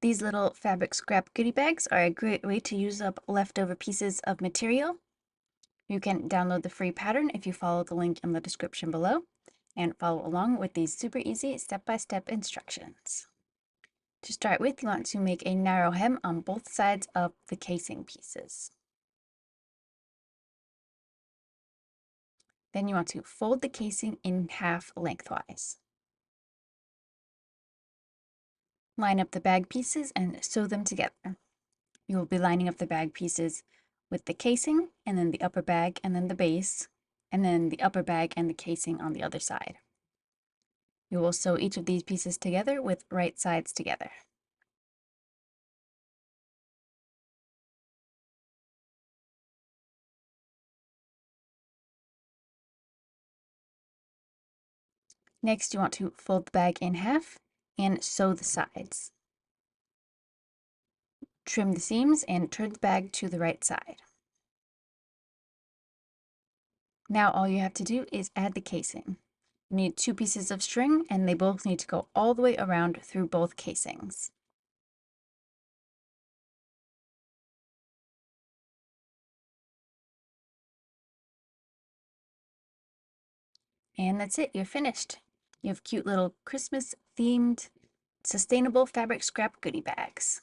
These little fabric scrap goodie bags are a great way to use up leftover pieces of material. You can download the free pattern if you follow the link in the description below and follow along with these super easy step-by-step instructions. To start with, you want to make a narrow hem on both sides of the casing pieces. Then you want to fold the casing in half lengthwise. Line up the bag pieces and sew them together. You will be lining up the bag pieces with the casing, and then the upper bag, and then the base, and then the upper bag and the casing on the other side. You will sew each of these pieces together with right sides together. Next, you want to fold the bag in half and sew the sides. Trim the seams and turn the bag to the right side. Now all you have to do is add the casing. You need 2 pieces of string, and they both need to go all the way around through both casings. And that's it, you're finished. You have cute little Christmas themed sustainable fabric scrap goodie bags.